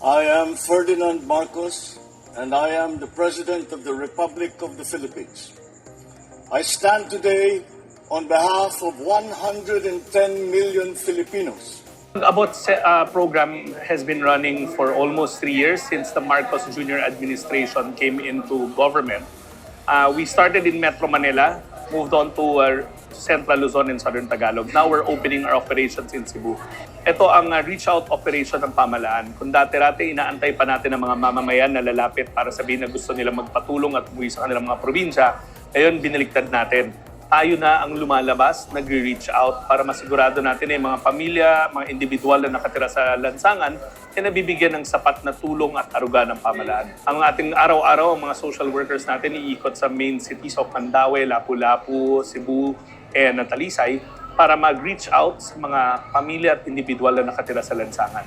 I am Ferdinand Marcos, and I am the President of the Republic of the Philippines. I stand today on behalf of 110 million Filipinos. About program has been running for almost 3 years since the Marcos Jr. administration came into government. We started in Metro Manila, moved on to Central Luzon and Southern Tagalog. Now we're opening our operations in Cebu. Ito ang reach out operation ng pamahalaan. Kung dati-rati inaantay pa natin ang mga mamamayan na lalapit para sabihin na gusto nila magpatulong at umuwi sa kanilang mga probinsya, ngayon binaliktad natin. Tayo na ang lumalabas, nag-reach out para masigurado natin na yung mga pamilya, mga individual na nakatira sa lansangan ay nabibigyan ng sapat na tulong at aruga ng pamahalaan. Ang ating araw-araw, ang mga social workers natin iikot sa main cities of Mandaue, Lapu-Lapu, Cebu, and Talisay para mag-reach out sa mga pamilya at individual na nakatira sa lansangan.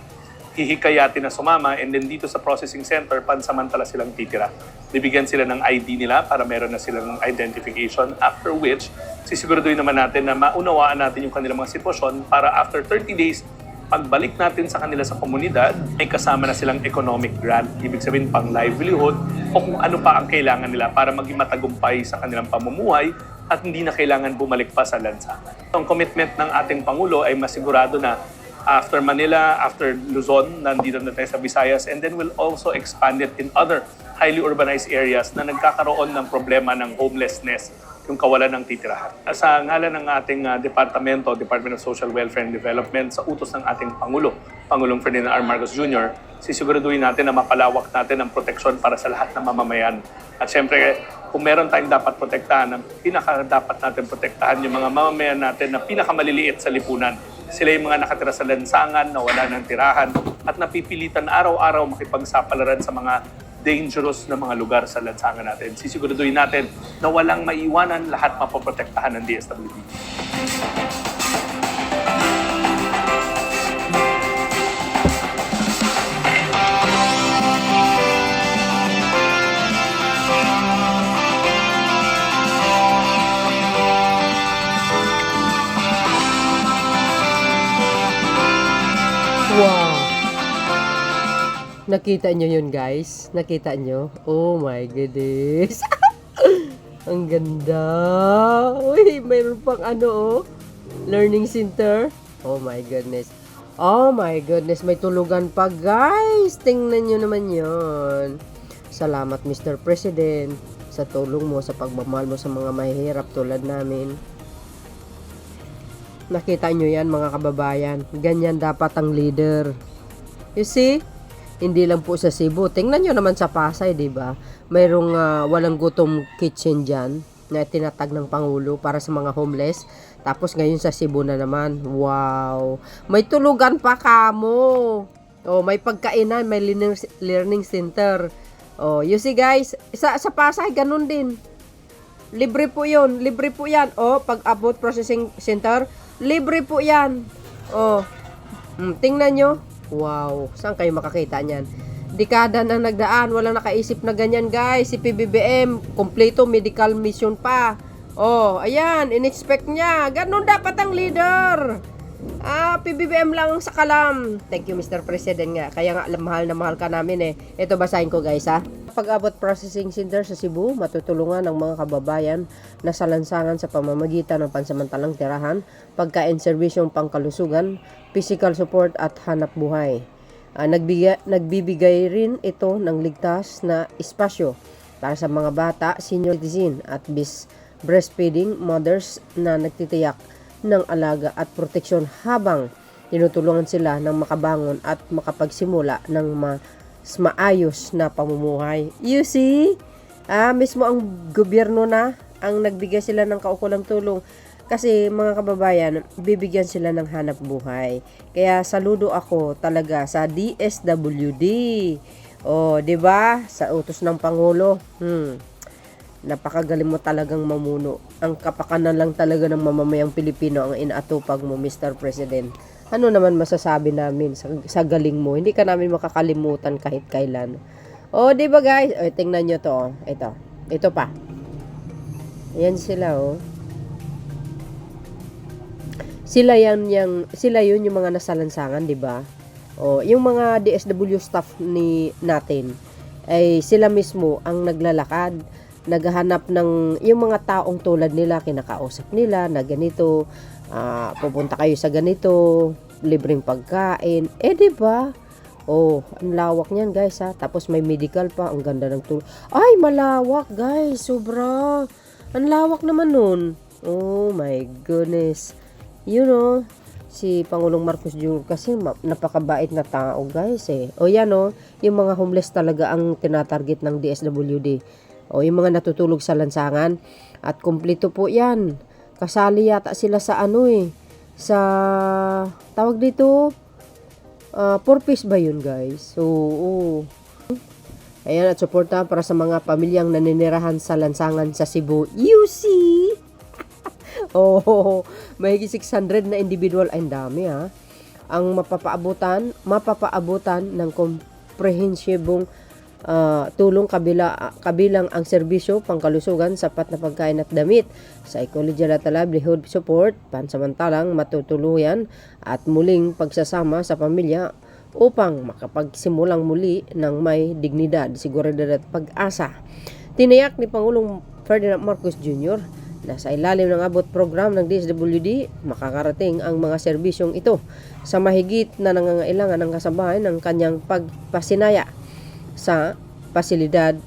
Hihikayatin na sumama, and then dito sa processing center, pansamantala silang titira. Bibigyan sila ng ID nila para meron na silang identification, after which sisiguraduhin naman natin na maunawaan natin yung kanilang mga sitwasyon para after 30 days, pagbalik natin sa kanila sa komunidad, may kasama na silang economic grant, ibig sabihin pang livelihood o kung ano pa ang kailangan nila para maging matagumpay sa kanilang pamumuhay at hindi na kailangan bumalik pa sa lansangan. Ang commitment ng ating Pangulo ay masigurado na after Manila, after Luzon, nandito na tayo sa Visayas, and then we'll also expand it in other highly urbanized areas na nagkakaroon ng problema ng homelessness, yung kawalan ng titirahan. Sa ngalan ng ating departamento, Department of Social Welfare and Development, sa utos ng ating Pangulo, Pangulong Ferdinand R. Marcos Jr., sisiguraduhin natin na mapalawak natin ang proteksyon para sa lahat ng mamamayan. At syempre, kung meron tayong dapat protektahan, ang pinaka-dapat natin protektahan yung mga mamamayan natin na pinakamaliliit sa lipunan. Sila yung mga nakatira sa lansangan, na wala ng tirahan, at napipilitan araw-araw makipagsapalaran sa mga dangerous na mga lugar sa lansangan natin. Sisiguraduhin natin na walang maiwanan, lahat mapoprotektahan ng DSWD. Wow! Nakita nyo yun, guys? Nakita nyo? Oh my goodness! Ang ganda! Uy, mayroon pang ano, oh. Learning center. Oh my goodness. Oh my goodness, may tulugan pa, guys! Tingnan nyo naman yun. Salamat, Mr. President, sa tulong mo, sa pagmamahal mo sa mga mahihirap tulad namin. Nakita nyo yan, mga kababayan. Ganyan dapat ang leader. You see? Hindi lang po sa Cebu. Tingnan nyo naman sa Pasay, di ba? Mayroong walang gutom kitchen dyan na tinatag ng Pangulo para sa mga homeless. Tapos ngayon sa Cebu na naman. Wow! May tulugan pa kamo. Oh, may pagkainan, may learning center. Oh, you see, guys? Sa Pasay, ganun din. Libre po yun. Libre po yan. Oh, pag-abot processing center, libre po yan. Oh. Tingnan nyo. Wow. Saan kayo makakita niyan? Dekada na nagdaan. Walang nakaisip na ganyan, guys. Si PBBM, kompleto medical mission pa. Oh, ayan. In-expect niya. Ganun dapat ang leader. PBBM lang sa kalam. Thank you, Mr. President nga. Kaya nga, mahal na mahal ka namin eh. Ito, basahin ko, guys, ha. Pag-abot processing center sa Cebu, matutulungan ng mga kababayan na sa lansangan sa pamamagitan ng pansamantalang tirahan, pagkain, serbisyong pangkalusugan, physical support at hanap buhay. Nagbibigay rin ito ng ligtas na espasyo para sa mga bata, senior citizen at breastfeeding mothers na nagtitiyak ng alaga at proteksyon habang tinutulungan sila ng makabangon at makapagsimula ng maayos na pamumuhay. You see? Mismo ang gobyerno na ang nagbigay sila ng kaukulang tulong. Kasi mga kababayan, bibigyan sila ng hanap buhay. Kaya saludo ako talaga sa DSWD. Oh, 'di ba? Sa utos ng Pangulo. Napakagaling mo talagang mamuno. Ang kapakanan lang talaga ng mamamayang Pilipino ang inaatupag mo, Mr. President. Ano naman masasabi namin sa galing mo? Hindi ka namin makakalimutan kahit kailan. Oh, 'di ba, guys? Oh, tingnan niyo 'to. Ito pa. Ayan sila, oh. Sila yun yung mga nasa lansangan, 'di ba? O, yung mga DSW staff natin, ay sila mismo ang naglalakad, naghahanap ng yung mga taong tulad nila, kinakausap nila na ganito, pupunta kayo sa ganito, libreng pagkain. Di ba? Oh, ang lawak niyan guys ha. Tapos may medical pa, ang ganda ng tulong. Ay, malawak guys, sobra. Ang lawak naman nun. Oh my goodness. You know, si Pangulong Marcos Jr. kasi napakabait na tao guys eh. O yan o, yung mga homeless talaga ang tinatarget ng DSWD. O yung mga natutulog sa lansangan. At kumpleto po yan. Kasali yata sila sa ano eh. Sa, tawag dito, 4-piece ba yun guys? Oo. Ayan, at suporta para sa mga pamilyang naninirahan sa lansangan sa Cebu. You see? Oh, mahigit 600 na individual. Ay, dami ha. Ang mapapaabutan ng komprehensibong tulong kabilang ang serbisyo, pangkalusugan, sapat na pagkain at damit, psychological at livelihood support, pansamantalang matutuluyan at muling pagsasama sa pamilya upang makapagsimulang muli ng may dignidad, seguridad at pag-asa. Tiniyak ni Pangulong Ferdinand Marcos Jr. na sa ilalim ng abot program ng DSWD, makakarating ang mga serbisyong ito sa mahigit na nangangailangan ng kasabayan ng kanyang pagpasinaya sa pasilidad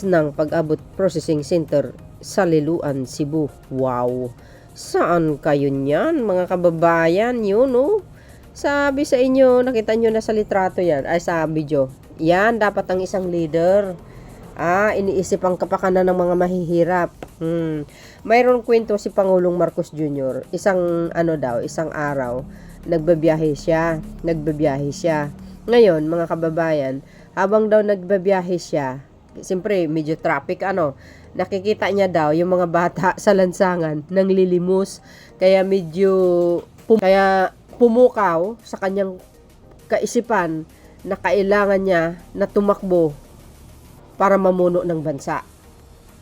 ng Pag-abot Processing Center sa Liloan, Cebu. Wow! Saan kayo niyan, mga kababayan? Yun, no? Sabi sa inyo, nakita nyo na sa litrato yan, ay sa video. Yan, dapat ang isang leader. Iniisip ang kapakanan ng mga mahihirap. Mayroon kwento si Pangulong Marcos Jr. Isang araw, nagbabiyahe siya. Ngayon, mga kababayan, habang daw nagbabiyahe siya, siyempre medyo traffic nakikita niya daw yung mga bata sa lansangan nang lilimos, kaya medyo pumukaw sa kanyang kaisipan na kailangan niya na tumakbo para mamuno ng bansa.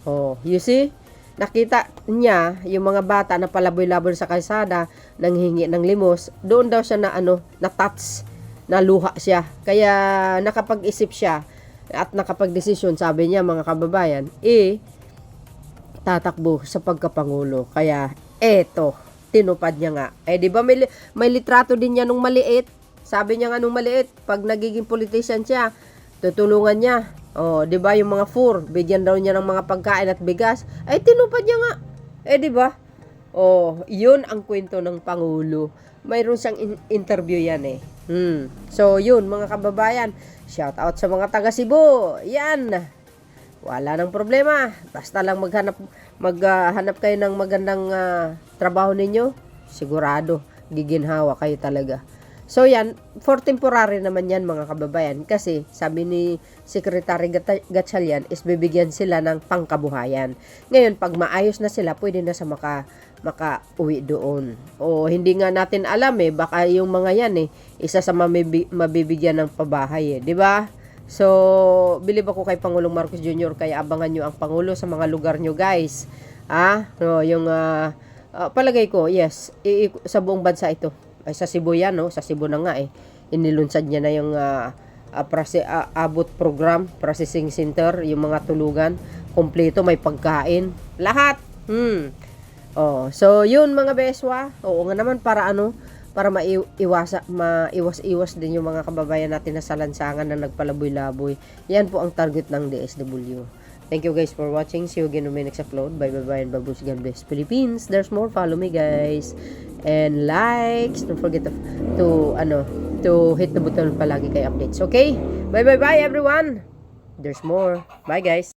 Oh, you see? Nakita niya yung mga bata na palaboy-laboy sa kalsada, nanghingi ng limos. Doon daw siya na-touch, naluha siya. Kaya nakapag-isip siya at nakapag-desisyon, sabi niya, mga kababayan, tatakbo sa pagkapangulo. Kaya eto, tinupad niya nga. Di ba may litrato din niya nung maliit? Sabi niya nga nung maliit, pag nagiging politician siya, tutulungan niya. Di ba yung mga bigyan daw niya ng mga pagkain at bigas. Tinupad niya nga. Di ba? Yun ang kwento ng pangulo. Mayroon siyang interview yan eh. So yun, mga kababayan, shout out sa mga taga Cebu. Yan. Wala nang problema. Basta lang maghanap kayo ng magandang trabaho ninyo. Sigurado, giginhawa kayo talaga. So yan, for temporary naman yan, mga kababayan. Kasi sabi ni Secretary Gatchalian is bibigyan sila ng pangkabuhayan. Ngayon, pag maayos na sila, pwede na sa maka-uwi doon. Hindi nga natin alam baka yung mga yan isa sa mabibigyan ng pabahay di ba? So, bilib ako kay Pangulong Marcos Jr. Kaya abangan nyo ang Pangulo sa mga lugar nyo guys. Yung palagay ko, yes, sa buong bansa ito. Ay sa Cebu yan, sa Cebu na nga inilunsad niya na yung abot program, processing center, yung mga tulugan, kompleto, may pagkain, lahat. So yun mga beswa. Oo nga naman, para maiwas din yung mga kababayan natin na sa lansangan na nagpalaboy-laboy. Yan po ang target ng DSWD. Thank you guys for watching. See you again on my next upload. Bye bye and babush. God bless Philippines. There's more. Follow me guys. And likes. Don't forget to hit the button palagi kay updates. Okay? Bye everyone. There's more. Bye guys.